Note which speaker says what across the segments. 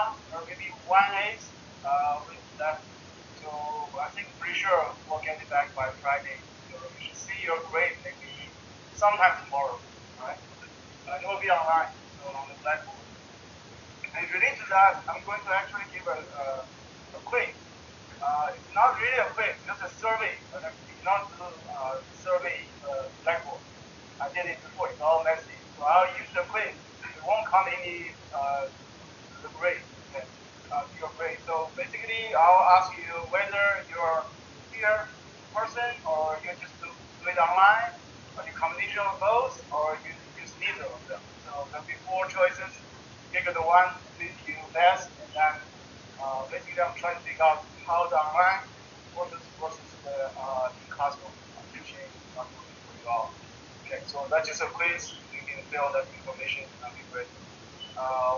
Speaker 1: half or maybe 1/8 with that. So I think pretty sure we'll get it back by Friday. So you should see your grade maybe sometime tomorrow. Right? It will be online, so on the Blackboard. And related to that, I'm going to actually give a quiz. It's not really a quiz, just a survey. But I did not do survey Blackboard. I did it before. It's all messy. So I'll use the quiz. It won't count any the grade. Okay? Your grade. So basically, I'll ask you whether you're here person or you just do it online, or the combination of both, or you use neither of them. So there'll be 4 choices. Pick the one that you best, and then basically I'm trying to figure out how the online versus the in-classroom teaching are working for you all. Okay, so that's just a quiz. You can fill that information and be great.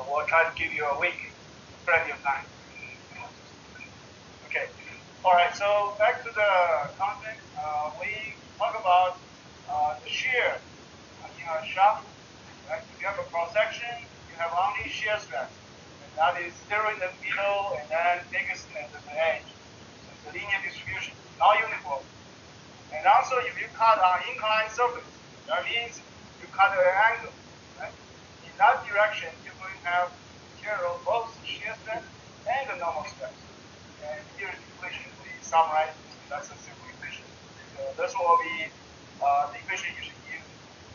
Speaker 1: We'll try to give you a week, plenty of time. Okay, all right, so back to the content. We talk about the shear in a shaft. Right? If you have a cross-section, you have only shear stress. And that is zero in the middle and then biggest at the edge. So it's a linear distribution, not uniform. And also, if you cut an inclined surface, that means you cut an angle. Right? In that direction, you're going to have zero both shear stress and the normal stress. And here is the equation we summarize. That's a simple equation. So this will be the equation you should use,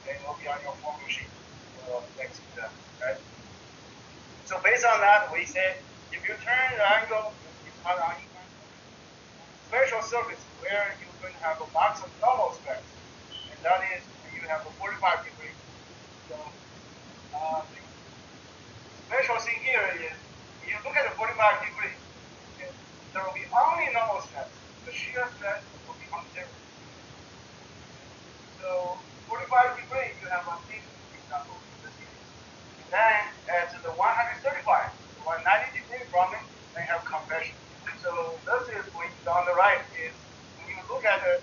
Speaker 1: and it will be on your formula sheet next to that. Right? So based on that, we said if you turn the angle, you cut an inclined special surface where you're going to have a maximum normal stress, and that is when you have a 45 degree. So the special thing here is if you look at the 45 degree, okay, there will be only normal stress. The shear stress will become 0. So 45 degree, you have a big example. And then at the 135, 190 degree from it, they have compression. So this is when on the right is when you look at the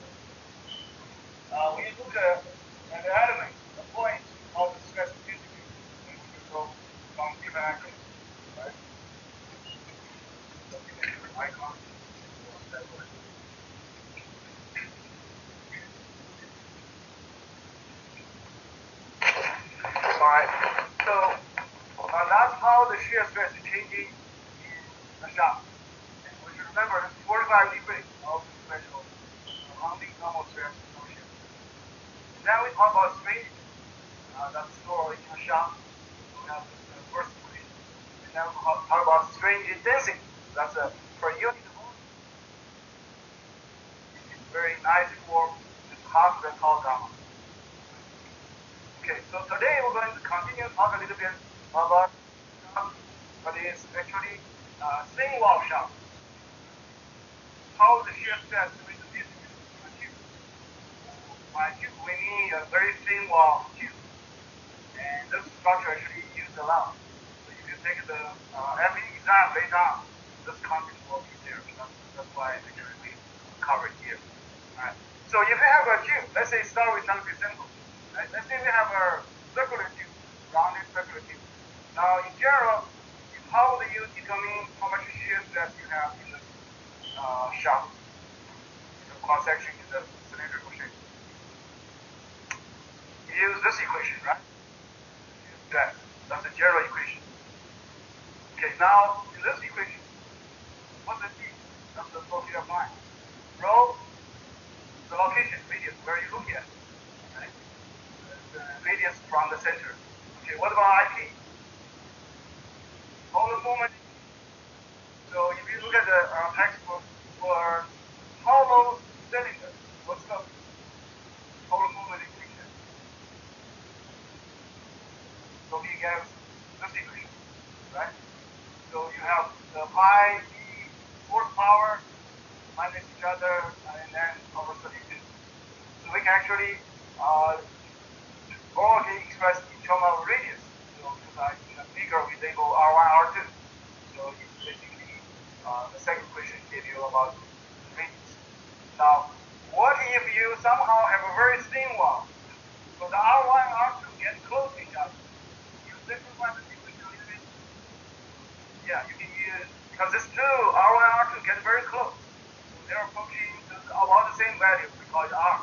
Speaker 1: the element, the point of the stress distribution, when you go from different angles, right? So you can use an icon that way. All right. So that's how the shear stress is changing in the shaft. And we should remember this 45 degrees of the threshold. Only normal stress, no shear. And then we talk about strain. That's stored in the shaft. We have the first equation. And then we talk about strain intensity. That's a per unit volume. It's very nice form. It's half the tau gamma. Okay, so today we're going to continue to talk a little bit about shaft, but it's actually thin wall shaft. How the shear stress is distributed in a tube. By tube, we need a very thin wall tube. And this structure actually used a lot. So if you take the every exam later on, this content will be there. That's why actually we cover it here. All right. So if you have a tube, let's say start with something simple. Right? Let's say we have a circular tube, rounded circular tube. Now in general, how do you determine how much shear stress you have in the shaft, the cross section in the cylindrical shape? You use this equation, right? Stress. That's the general equation. Okay, now in this equation, what's the T? That's the locator line. Rho, the location, radius, where you look at. Right? The radius from the center. Okay, what about IP? Total moment. So if you look at the textbook for hollow cylinder, what's the total moment equation? So he gives this equation, right? So you have the pi, the horsepower, minus each other, and then over 32. So we can actually all can express in terms of radius. So because in the figure we label R1, R2. So it's basically the second question gives you about radius. Now, what if you somehow have a very thin wall? So the R1 and R2 get close to each other. You simplify the equation a little bit. Yeah, you can use, because these two, R1 and R2, get very close. So they're approaching about the same value. We call it R.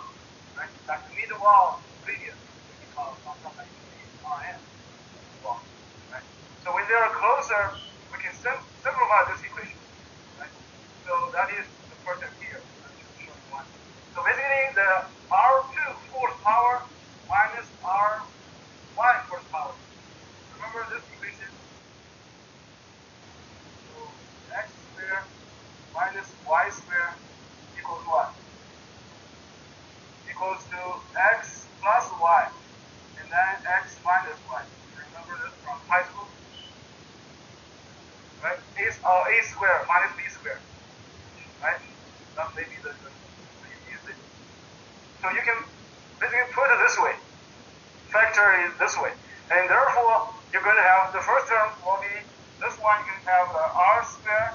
Speaker 1: Right? Like the middle wall radius, we call something like Rn wall. Right? So when they're closer, we can simplify this equation. Right? So that is the first step here. I'm just showing one. So basically, the R2 force power minus R1 force power. Remember this equation? So x squared minus y squared equals what? Equals to x plus y, and then x minus y. Remember this from high school? Right? A squared minus b squared. Right? That may be the easiest. So you can basically put it this way. Factor is this way. And therefore, you're going to have the first term will be this one. You can have r squared,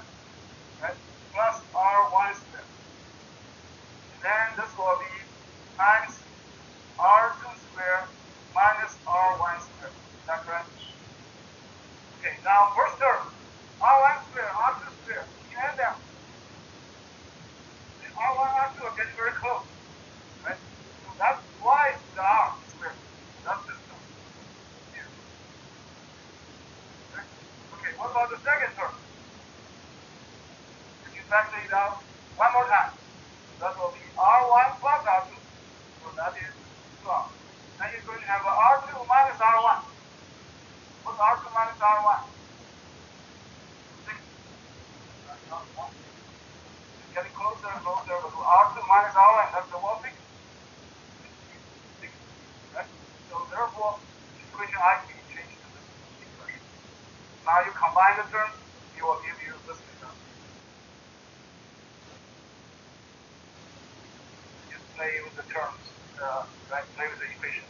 Speaker 1: right, plus r1 squared. And then this will be times r2 squared minus r1 squared. Is that correct? Okay, now first term, r1 squared, r2 squared, you add them. And r1, r2 are getting very close. Right? So that's why the r squared. That's this term. Here. Right? Okay, what about the second term? If you factor it out one more time, that will be r1 plus r2. So that is 2r. Then you're going to have r2 minus r1. What's r2 minus r1? 6. That's not 1. It's getting closer and closer. But r2 minus r1, that's the 1 6. Right? So therefore, the equation I can change to this expression. Now you combine the terms, it will give you this result. Just play with the terms, right? Play with the equation.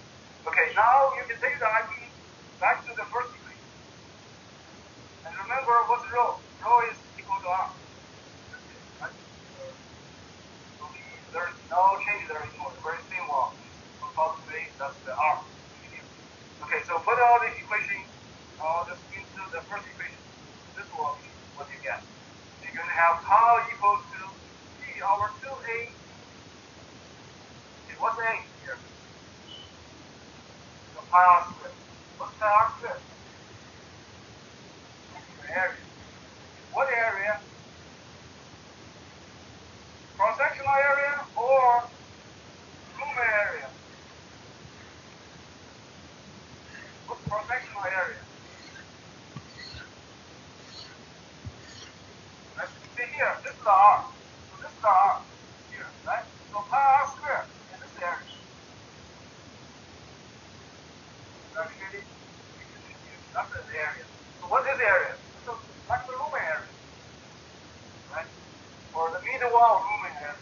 Speaker 1: Okay, now you can take the IP back to the first equation. And remember, what's rho? Rho is equal to R. Right? So there's no change there anymore. The very same wall. So probably that's the R. Okay, so put all the equations just into the first equation. This will be what you get. You're going to have tau equals to T over 2A. Okay, what's A here? So pi r squared. What's pi r squared? The area. What area? Cross-sectional area or Lumen area? What's cross-sectional area? Right? See here, this is the R. So this is the R here, right? So pi r squared in this area. That's the area. So what is the area? So that's the Lumen area. Right? Or the middle wall Lumen area.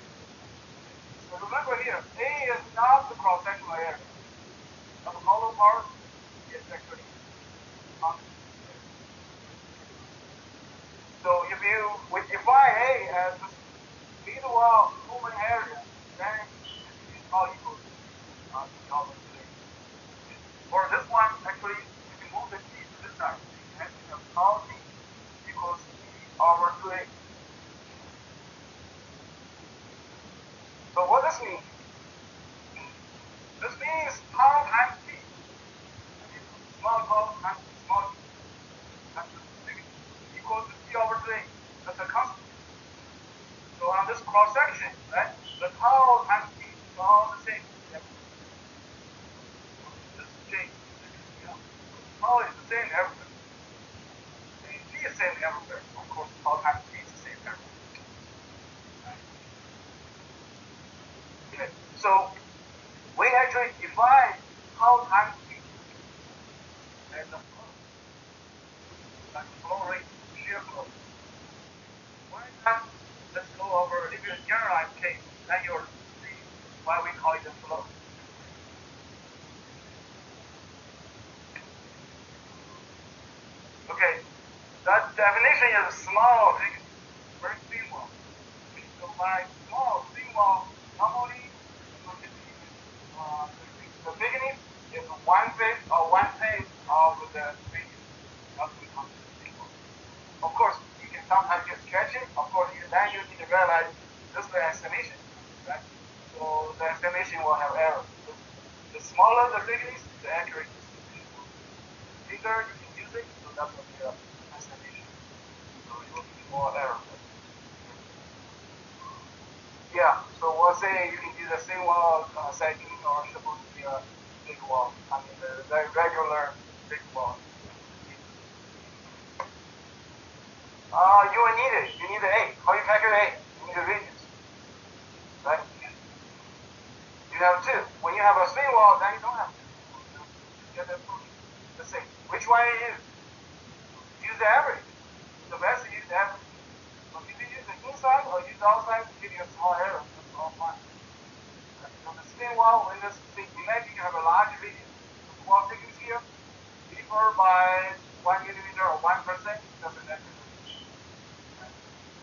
Speaker 1: So remember here, A is not the cross-sectional area. The hollow part is actually constant. So if we define A as the middle wall Lumen area, then it's all equal to the other three. For this one, actually, you can move the T to this side. And you have tau T equals T over 2A. So what does this mean? This means tau times T. Small tau times small t. That's big equals to T over 2A. That's a constant. So on this cross section, right, the tau times T is all the same. This is J. Tau is the same everywhere. And T is the same everywhere. Of course, tau times T is the same everywhere. Right? Okay, so we actually define tau times T as the flow. Like flow rate, shear flow. Why not? Let's go over, if you generalize case, then you'll see why we call it a flow. Okay, that definition is small, very thin wall. So by small, thin wall, normally the beginning is one phase or one phase of the radius. That's we call it thin wall. Of like this is the estimation, right? So the estimation will have error. The smaller the thickness, the accurate distribution will be. The bigger you can use it, so that will be an estimation. So it will be more error. Yeah, so we'll say you can use a thin wall setting or supposed to be a big wall. I mean the regular big wall. You will need it. You need the A. How you calculate A? You need the radius. Right? You have 2. When you have a thin wall, then you don't have 2. You get the same. Which one it is? Use the average. The best is use the average. But if you use the inside or use the outside, give you a small error. That's all fine. Right? So the thin wall, when this thing, imagine you have a large radius. The wall thickness here, differ by 1 millimeter or 1%, doesn't matter.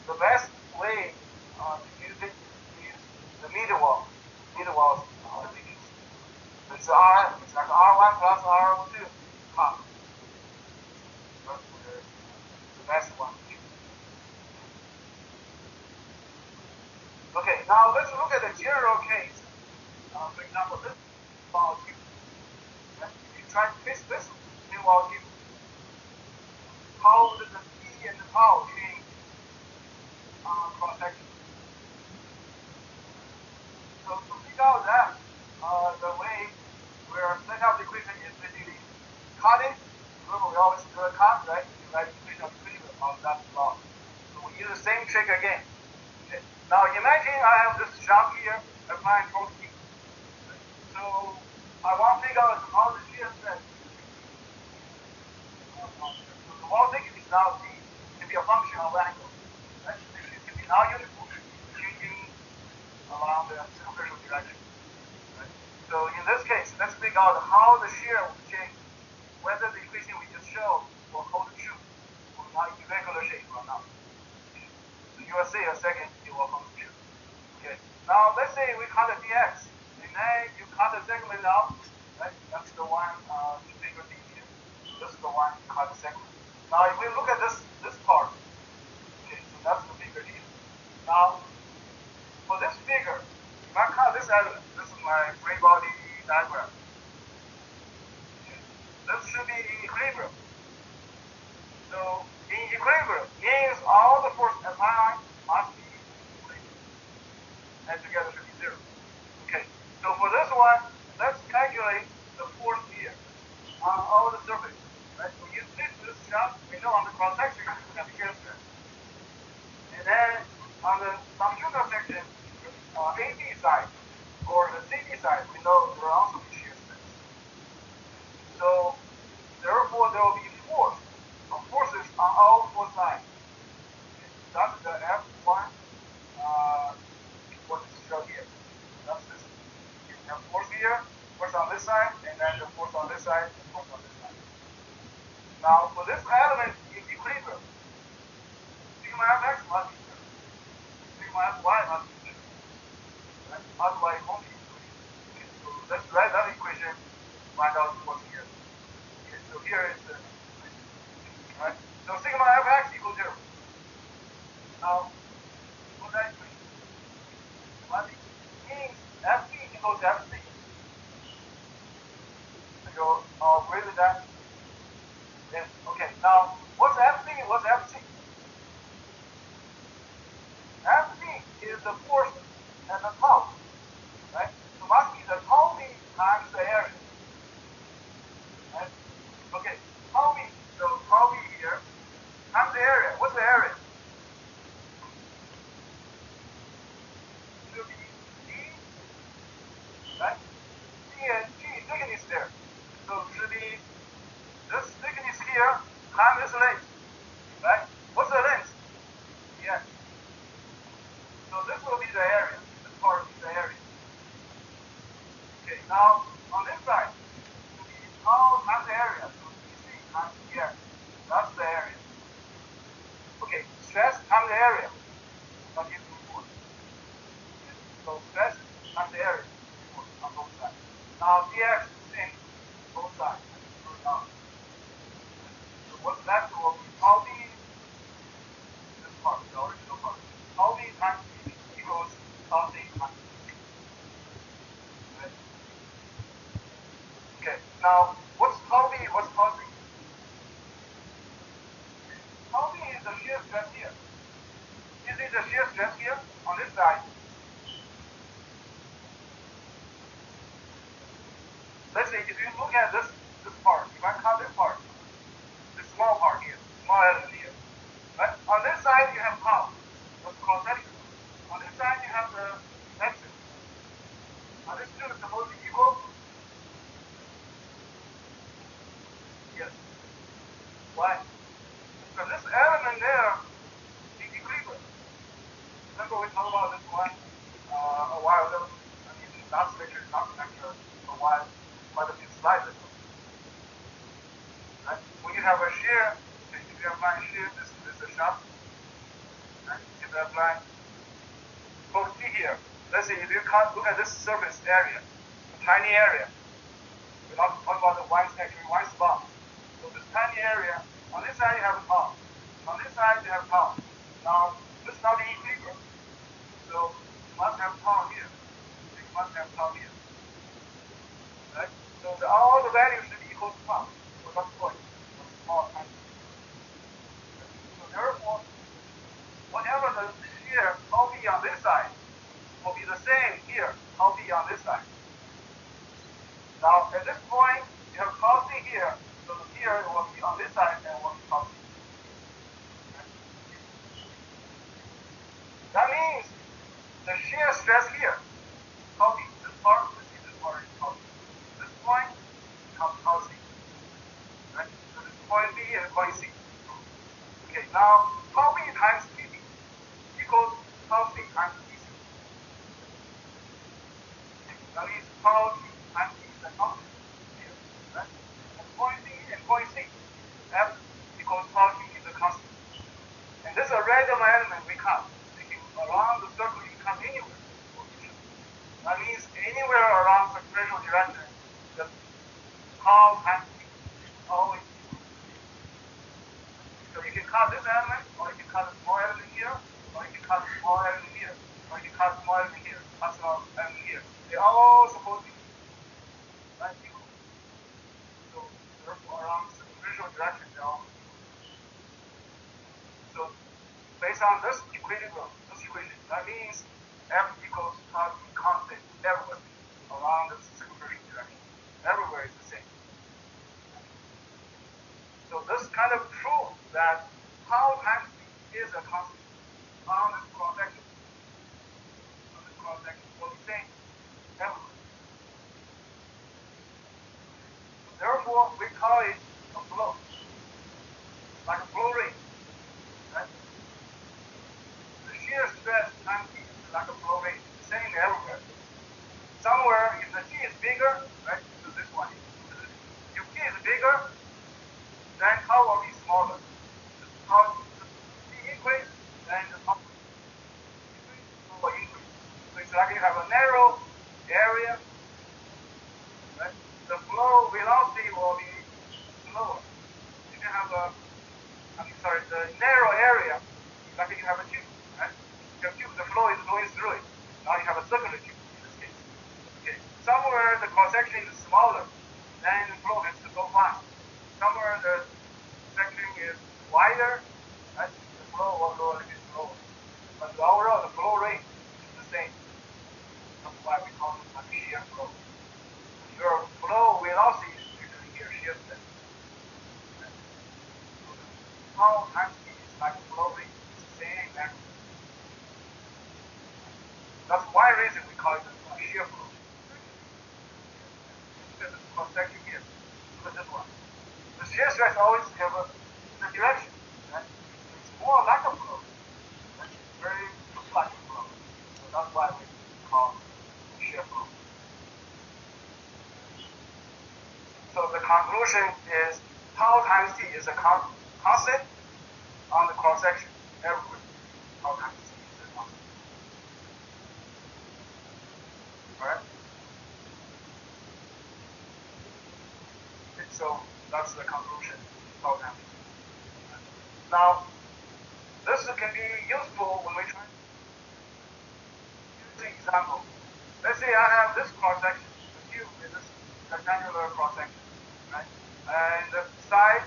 Speaker 1: The best way to use it is the middle wall. Middle wall is the biggest. It's R. It's like R1 plus R2 half. That's the best one. Okay, now let's look at the general case. For example, this wall cube. If you try to fix this new wall cube, how does the P and the tau change cross section? So to figure out that, the way we're set up the equation is basically cut it. Remember, we always do a cut, right? You write the equation of equilibrium on that block. So we use the same trick again. Okay. Now imagine I have this shaft here applying force T. So I want to figure out how the shear stress. So the wall thickness is now T can be a function of angle. Right? It can be now uniform, changing along the superficial direction. Right? So in this case, let's figure out how the shear will change, whether the equation we just showed will hold true for not irregular shape or not. So you will see a second it will hold true. Okay. Now let's say we cut the dx, and then you cut the segment out. Right? That's the one figure D here. This is the one you cut the segment. Now if we look at this part, okay, so that's the figure here. Now for this figure, if I cut this element, this is my free body diagram. Okay. This should be in equilibrium. So in equilibrium means all the force applied must be in equilibrium. And together should be 0. Okay. So for this one, let's calculate the force here on all the surfaces. Right? So you fit this shaft, we know on the cross section we have shear stress. And then on the longitudinal section, AB side or the CD side, we know there will also be shear stress. So therefore there will be forces on all 4 sides. Okay. That's the F1 what is shown here. That's this. You have force here, force on this side, and then the force on this side, and force on this side. Now for this element in equilibrium, sigma fx must be 0. Sigma fy must be 0. Right? Otherwise it won't be equilibrium. Okay, so let's write that equation, find out what's here. Okay, so here is the equation. Right? So sigma fx equals 0. Now for that equation, what it means Fp equals Fc. So you'll agree with that? Yes. Okay. Now, what's Fc? What's Fc? Fc is the force and the tau, right? So must be the tau b times the area, right? Okay. Tau b. So tau b here times the area. What's the area? Should be d, right? D and G thickness there. So it should be this thickness here times this length, right? What's the length? Yes. So this will be the area. This part is the area. Okay, now on this side, it will be tau times the area. So DC times dx. That's the area. Okay, stress times the area. That gives you force. Okay, so stress times the area force on both sides. Now dx is in both sides. So what's left will be tau b, this part, the original part. Tau b times stress here on this side. Let's say if you look at this part, if I cut this part, this small part here, small element here, right? On this side you have half, that's cross section. On this side you have the axis. Are these two supposed to be equal? Yes. Why? Because this element there is equilibrium. Remember we talked about this one a while ago. I mean, last lecture, not lecture, a while, quite a few slides ago. Right? When you have a shear, if you apply shear, this is a shaft. Right? If you apply, folks, see here. Let's say if you can't look at this surface area, a tiny area. We're not talking about the one spot. So this tiny area, on this side you have a top. On this side you have top. Now, this is not equilibrium. So you must have top here. You must have top here. Right? So all the values should be equal to top. So that's the point. Small time. So therefore, whatever the shear will be on this side will be the same here, will be on this side. Now at this point, you have cosine here, so here it will be on this side and it will be cosine. That means the shear stress here, cosine, this part is cosine. This point becomes cosine. Right? So this point B and point C. Okay, now tau B times Tb equals cosine times Tc. That means tau T times T is a constant here. Right? And point B and point C, F equals tau T is a constant. And this is a random element we cut. Around the circle, you come anywhere. That means anywhere around circumferential direction, the tau times T is always equal. So you can cut this element, or you can cut a small element here, or you can cut a small element here, or you can cut a small element here, cut a small element here. They're all supposed to be equal. So therefore, around circumferential direction, they're all equal. So based on this equation, that means F equals tau T constant everywhere around the circumferential direction. Everywhere is the same. So this kind of proves that tau times T is a constant on this cross section. On this cross section will be same everywhere. So therefore, we call it a flow, like a flow rate. Right? The shear stress times T is like a flow rate, same everywhere. Somewhere, if the T is bigger, right, so this one, if T is bigger, then tau will be smaller. Tau T increase, then the tau will increase. So it's like you have a narrow area, right? The flow velocity will be slower. You can have the narrow area, like you have a tube, right? Your tube, the flow is going through it. Now you have a circular tube in this case. Okay. Somewhere the cross section is smaller, then the flow has to go fast. Somewhere the section is wider, right? The flow will go a little bit slower. But overall, the flow rate is the same. That's why we call it a shear flow. Your flow velocity is usually here shear stress. Right? So the tau times T is like a flow rate. It's the same magnitude. That's one reason we call it a shear flow. Look at this cross section here. Look at this one. The shear stress always have the direction, right? It's more like a flow. Right? Very like a flow. So that's why we call it shear flow. So the conclusion is tau times T is a constant on the cross section everywhere. Tau times T is a constant. Alright? Okay, so that's the conclusion. Tau times T. Now, this can be useful when we try to use an example. Let's say I have this cross section. The tube is this rectangular cross section. Right? And the side,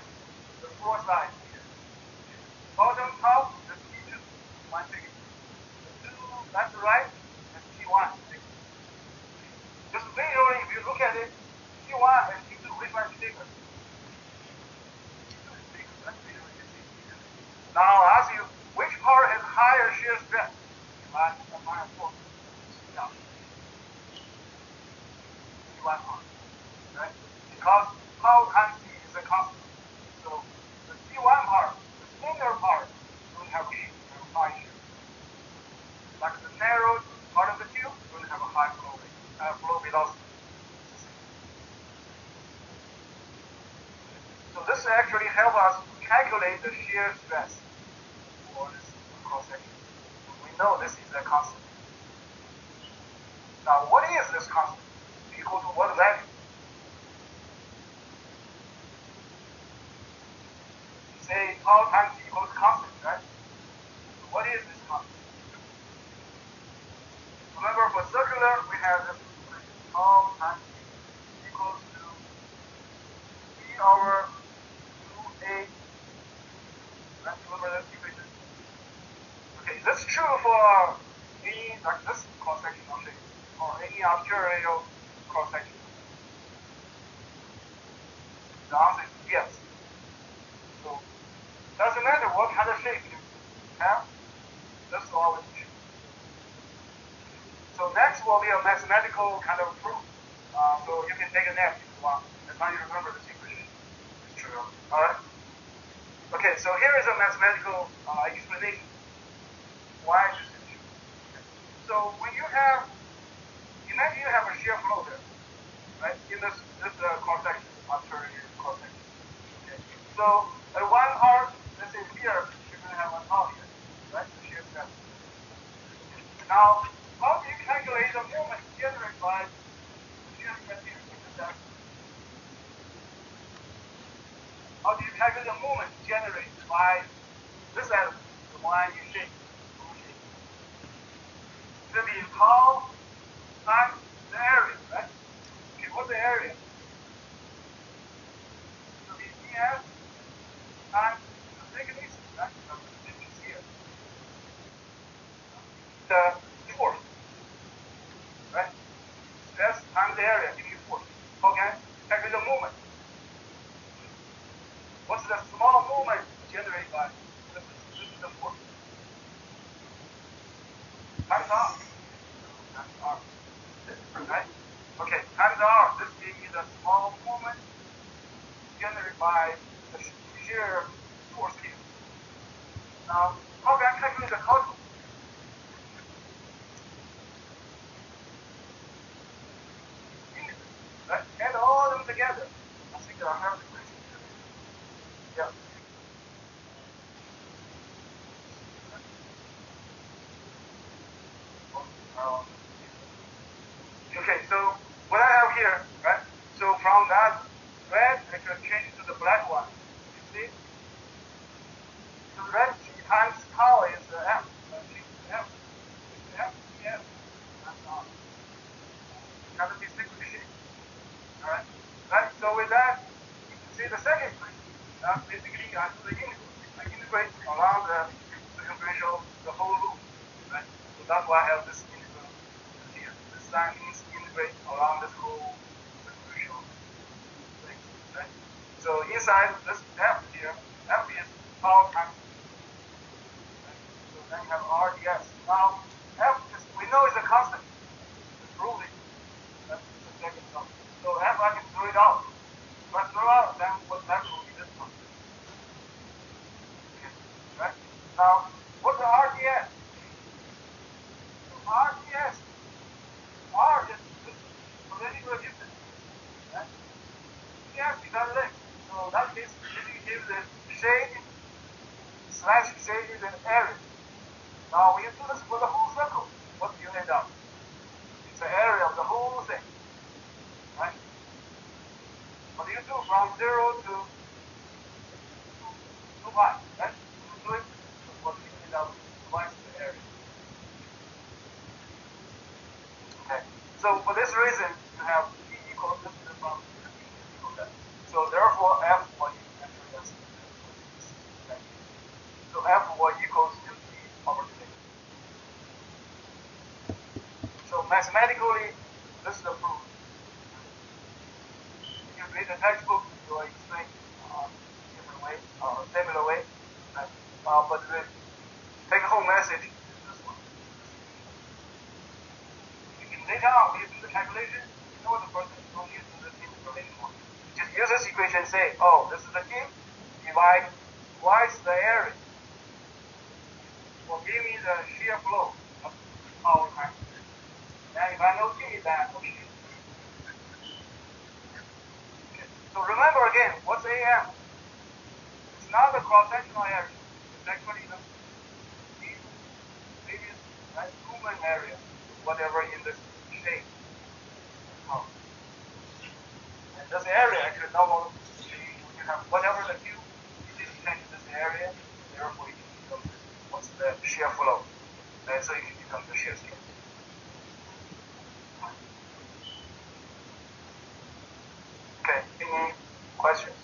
Speaker 1: the four sides here. Bottom, top, the T2, one second. The help us calculate the shear stress for this cross-section. We know this is a constant. Now, what is this constant? Equal to what value? Say tau times equals constant, right? So what is this constant? Remember, for circular, we have this equation, tau times equals to e over 2a. Right? Remember this equation? Okay, that's true for any, like this cross-sectional shape, or any arterial cross-section. The answer is yes. So, doesn't matter what kind of shape you have, this will always be true. So next will be a mathematical kind of proof. So you can take a nap if you want, as long as you remember this equation. It's true. Alright? Okay, so here is a mathematical explanation. Why this is true. Okay. So when you have, imagine you have a shear flow there, right? In this cross-section, arterial cross-section. Okay. So at one part, let's say here, you're going to have one tau here, right? The shear stress. Now, how do you calculate the moment generated by the shear stress here? How do you calculate the moment generated by this element, the one you shape? It's going to be tau times the area, right? Okay, what's the area? It's going to be df times the thickness, right? The thickness here. The force, right? Stress times the area gives you force. Okay, calculate the moment. What's the small moment generated by this is the force? Times r. Times r. Right? Okay, times r. This is the small moment generated by the shear force here. Now, how can I calculate the total? Right? Add all of them together. I think I have the equation. Yeah. Okay, so what I have here, right? So from that red, I can change it to the black one. You see? So the red G times tau is F. F. F. F. That's all. Kind of distinguishing. Alright? Right? So with that, you can see the second equation. Basically, I do the integral. I integrate around the circumferential, the whole loop. Right? So that's why I have this integral here. This sign means integrate around this whole circumferential thing. Right? So inside this F here, F is tau times. Right? So then you have R ds. Now, F is, we know it's a constant. It's proved it. That's the second term. So F I can throw it out. If I throw out, then what's left will be this one. Okay. Right? Now, what's the RDS? So RDS, R is this political distance. Right? DS is that length. So that means if you give the shade slash shade is an area. Now when you do this for the whole circle, what do you end up? It's the area of the whole thing. Right? What do you do from 0 to 2 pi? Right? You do it, what do you end up? Twice the area. Okay. So for this reason, you have P equals this from P equals that. So therefore, F will actually that's okay. So F will equals to P over 6. So mathematically, this is the proof. If you read the textbook, you will explain different way or similar way. Right? But the take-home message is this one. You can later on, when you do the calculation, you know the person don't use this integral anymore. Just use this equation and say, oh, this is the T, divide twice the area. Will give me the shear flow of tau times. And if I know T, then I know shear. Okay. So remember again, what's AM? cross-sectional area is actually the previous movement area, whatever in this shape. Oh. And this area actually normal, you have whatever the Q is in this area, therefore you can become what's the shear flow. And so you can become the shear stress. Okay, any questions?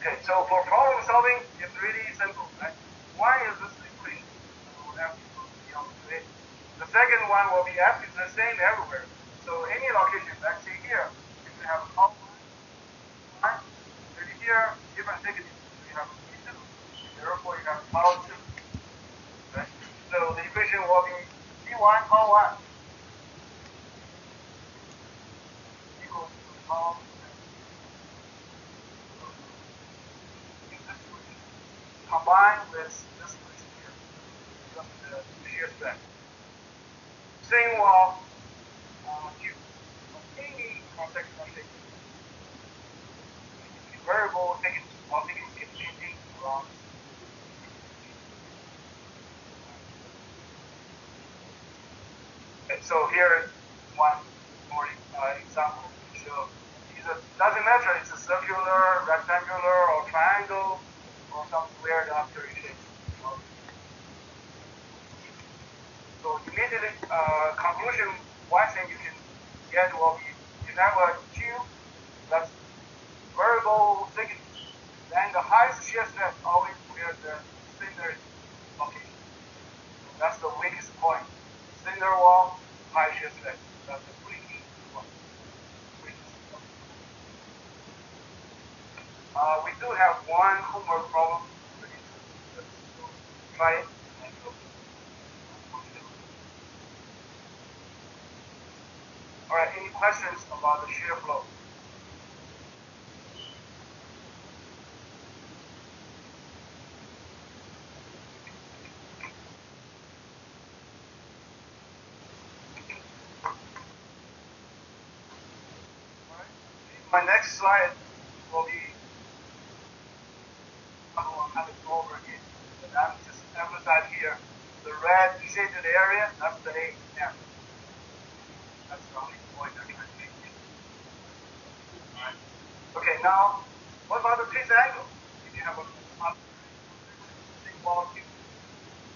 Speaker 1: Okay, so for problem solving, it's really simple, right? One is this equation. The second one will be F is the same everywhere. So any location, let's say here, if we have a top line, maybe here, different thickness, we have P2. Therefore, you have tau 2. Right? So the equation will be P1 tau 1 equals to tau. Combined with this equation here, becomes the shear stress. Same will Q. Any cross-sectional shape. Variable thickness or thickness keep changing around. Okay, so here is one more example to show. Doesn't matter it's a circular, rectangular, or triangle, or some weird arbitrary shape. So immediately, conclusion, one thing you can get will be, you have a tube that's variable thickness, then the highest shear stress always where the cylinder location. So that's the weakest point. Cylinder wall, high shear stress. That's the weakest point. We do have one homework problem. So try it. All right, any questions about the shear flow? All right. My next slide will be I'll have it go over again. But I'm just emphasize here the red shaded area, that's the A. Yeah. That's the only point I can make. Alright. Okay, now what about the trace angle? If you have a big ball cube.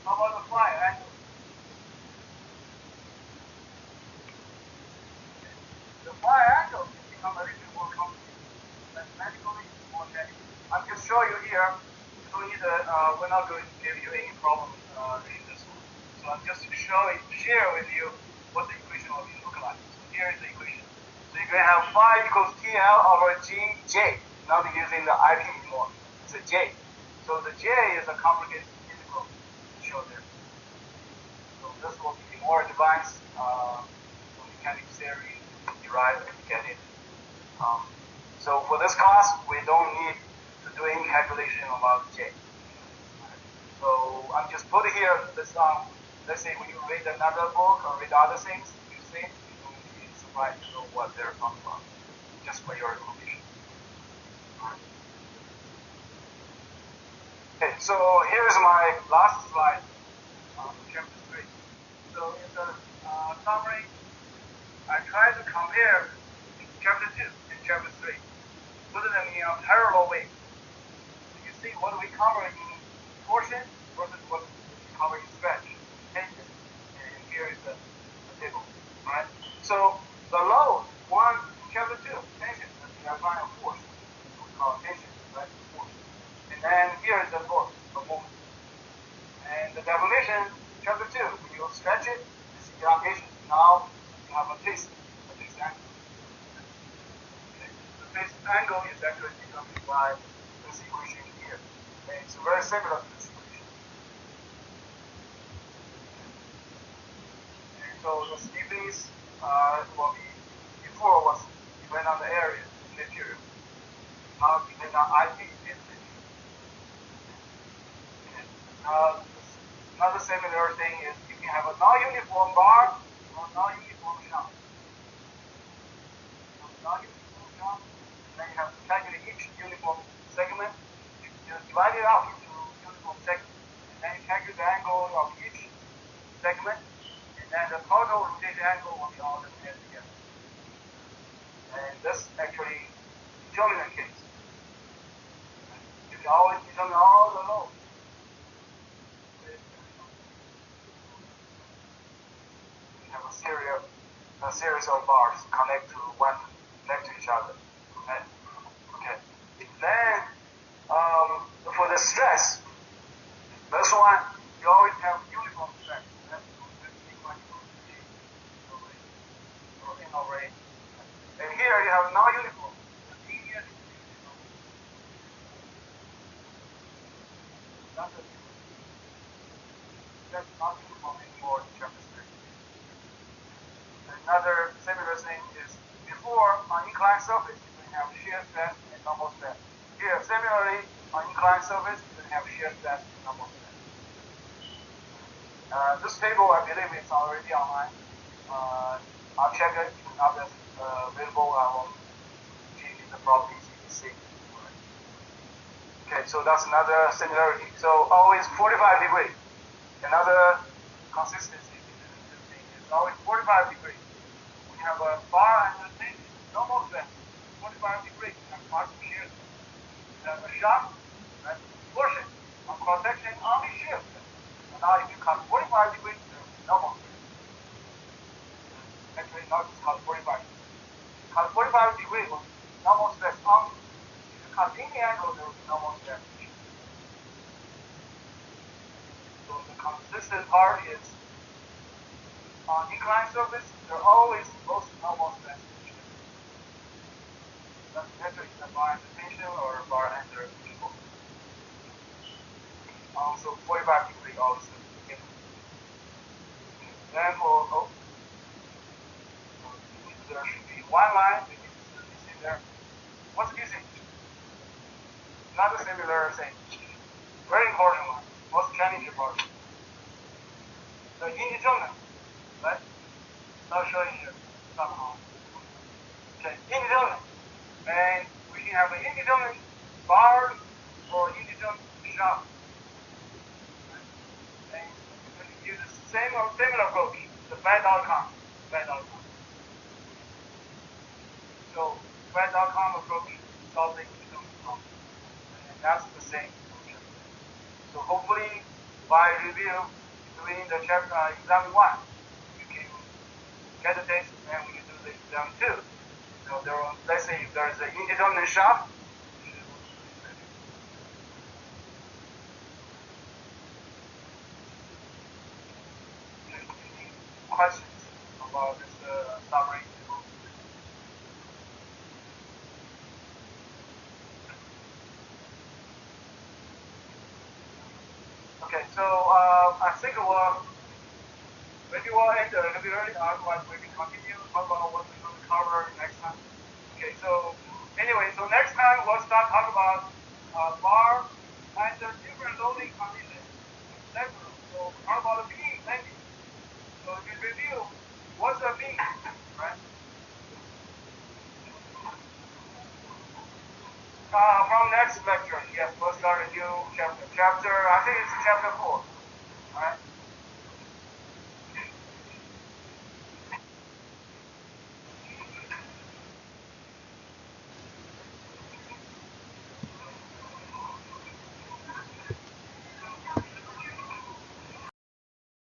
Speaker 1: How about the phi angle? The phi angle can become a little bit more complicated. Mathematically, more technical. I'm just showing you here. You don't need we're not going to give you any problem in this one. So I'm just share with you what the equation will look like. So here is the equation. So you're going to have phi equals TL over Gj. Not using the IP anymore. It's a J. So the J is a complicated integral to show there. So this will be more advanced mechanics theory derived and get it. So for this class, we don't need to do any calculation about J. So I'm just putting here this let's say when you read another book or read other things, you see, you don't be surprised to know what they're talking about, just for your information. Okay, so here's my last slide on chapter 3. So in the summary, I try to compare chapter 2 and chapter 3, put them in a parallel way. So you see what we cover in torsion versus what we cover in stretch, tension, and here is the table. Right? So the load, one in chapter 2, tension, that's the final force. We call tension, right? Force. And then here is the torque, the moment. And the definition, chapter 2, when you stretch it, this is elongation. Now you have a twist angle. Okay. The twist angle is actually determined by this equation here. Okay. It's very similar to this equation. And so the stiffness will be, before was depend on the area in the material. Now depend on IP density. Another similar thing is you can have a non-uniform bar or non-uniform shaft. angle will be all the way together. And this actually determinant case. You can always determine all the loads. We have a series of bars connect to each other. Okay. Okay. Then for the stress, this one you always have uniform stress. And here you have non-uniform. That's not uniform anymore in chapter 3. Another similar thing is before on inclined surface you can have shear stress and normal stress. Here, similarly, on inclined surface you can have shear stress and normal stress. This table, I believe, is already online. I'll check it. Now that's available. I will change the properties you can see. Okay, so that's another similarity. So always 45 degrees. Another consistency between this thing is always 45 degrees. When you have a bar and the thing, normal stress, 45 degrees, you have partial shear stress. You have a shaft, right? Push it. On cross section, only shear stress. And now if you cut 45 degrees, there's normal stress. Actually, not just cut 45 degrees. Cut 45 degrees will be normal stress only. If you cut any angle, there will be normal stress. So the consistent part is on inclined surface, there are always both normal stress and shear. That's actually the bar under tension or bar under equal. Also 45 degree also. Then for there should be one line that is missing there. What's missing? Another similar thing. Very important one. Most challenging part. The indeterminate, right? Not showing here somehow. Okay, indeterminate. And we can have an indeterminate bar or indeterminate shaft. And we can use the same or similar approach, the bad outcome. So bad outcome approach solving indeterminate problem. And that's the same function. So hopefully by review doing the chapter exam 1, you can get the test and we can do the exam 2. So there are, let's say if there is an indeterminate shaft, any questions about this summary? Okay, so I think maybe we'll end a little bit early, otherwise we can continue talk about what we're going to cover next time. Okay, so anyway, so next time we'll start talking about bar under different loading conditions. So talk about the beam landing. So if you review, what's a beam, right? From next lecture, yes, we'll start a new chapter. I think it's chapter 4, alright?